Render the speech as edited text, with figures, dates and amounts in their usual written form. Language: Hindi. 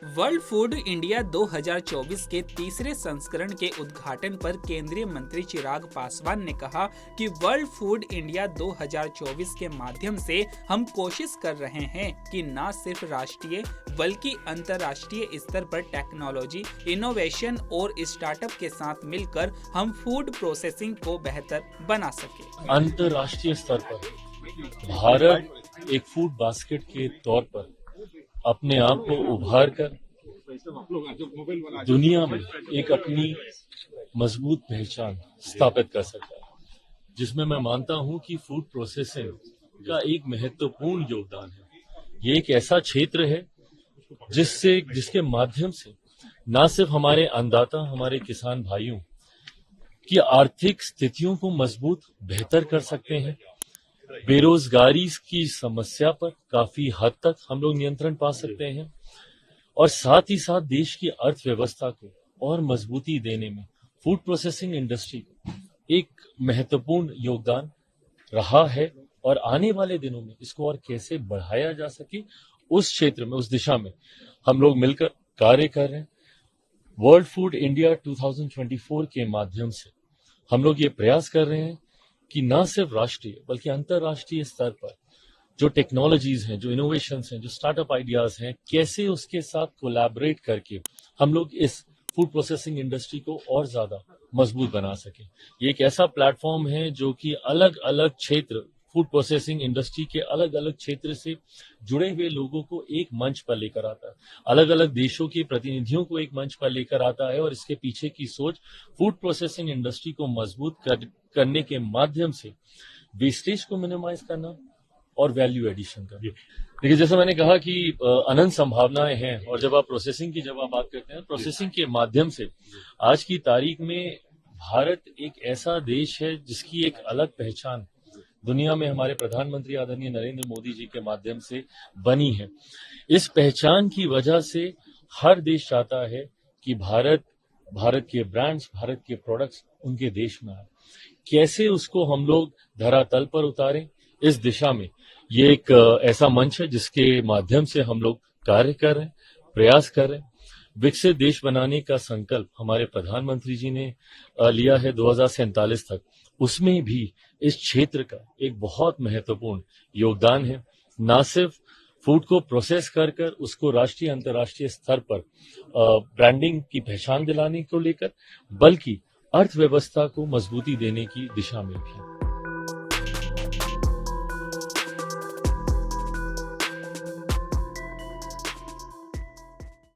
वर्ल्ड फूड इंडिया 2024 के तीसरे संस्करण के उद्घाटन पर केंद्रीय मंत्री चिराग पासवान ने कहा कि वर्ल्ड फूड इंडिया 2024 के माध्यम से हम कोशिश कर रहे हैं कि न सिर्फ राष्ट्रीय बल्कि अंतर्राष्ट्रीय स्तर पर टेक्नोलॉजी, इनोवेशन और स्टार्टअप के साथ मिलकर हम फूड प्रोसेसिंग को बेहतर बना सके। अंतर्राष्ट्रीय स्तर पर भारत एक फूड बास्केट के तौर पर अपने आप को उभार कर दुनिया में एक अपनी मजबूत पहचान स्थापित कर सकता है, जिसमें मैं मानता हूं कि फूड प्रोसेसिंग का एक महत्वपूर्ण योगदान है। ये एक ऐसा क्षेत्र है जिसके माध्यम से न सिर्फ हमारे अन्नदाता, हमारे किसान भाइयों की आर्थिक स्थितियों को मजबूत बेहतर कर सकते हैं, बेरोजगारी की समस्या पर काफी हद तक हम लोग नियंत्रण पा सकते हैं और साथ ही साथ देश की अर्थव्यवस्था को और मजबूती देने में फूड प्रोसेसिंग इंडस्ट्री को एक महत्वपूर्ण योगदान रहा है और आने वाले दिनों में इसको और कैसे बढ़ाया जा सके उस क्षेत्र में, उस दिशा में हम लोग मिलकर कार्य कर रहे हैं। वर्ल्ड फूड इंडिया 2024 के माध्यम से हम लोग ये प्रयास कर रहे हैं कि न सिर्फ राष्ट्रीय बल्कि अंतर्राष्ट्रीय स्तर पर जो टेक्नोलॉजीज हैं, जो इनोवेशंस हैं, जो स्टार्टअप आइडियाज हैं, कैसे उसके साथ कोलैबोरेट करके हम लोग इस फूड प्रोसेसिंग इंडस्ट्री को और ज्यादा मजबूत बना सकें। ये एक ऐसा प्लेटफॉर्म है जो कि अलग अलग क्षेत्र, फूड प्रोसेसिंग इंडस्ट्री के अलग अलग क्षेत्र से जुड़े हुए लोगों को एक मंच पर लेकर आता है, अलग अलग देशों के प्रतिनिधियों को एक मंच पर लेकर आता है और इसके पीछे की सोच फूड प्रोसेसिंग इंडस्ट्री को मजबूत करने के माध्यम से वेस्टेज को मिनिमाइज करना और वैल्यू एडिशन करना। देखिए, जैसे मैंने कहा कि अनंत संभावनाएं हैं और जब आप प्रोसेसिंग की बात करते हैं, प्रोसेसिंग के माध्यम से आज की तारीख में भारत एक ऐसा देश है जिसकी एक अलग पहचान दुनिया में हमारे प्रधानमंत्री आदरणीय नरेंद्र मोदी जी के माध्यम से बनी है। इस पहचान की वजह से हर देश चाहता है कि भारत के ब्रांड्स, भारत के प्रोडक्ट्स उनके देश में आए। कैसे उसको हम लोग धरातल पर उतारें, इस दिशा में ये एक ऐसा मंच है जिसके माध्यम से हम लोग कार्य कर रहे हैं, प्रयास कर रहे हैं। विकसित देश बनाने का संकल्प हमारे प्रधानमंत्री जी ने लिया है 2047 तक, उसमें भी इस क्षेत्र का एक बहुत महत्वपूर्ण योगदान है। न सिर्फ फूड को प्रोसेस कर उसको राष्ट्रीय अंतर्राष्ट्रीय स्तर पर ब्रांडिंग की पहचान दिलाने को लेकर, बल्कि अर्थव्यवस्था को मजबूती देने की दिशा में भी।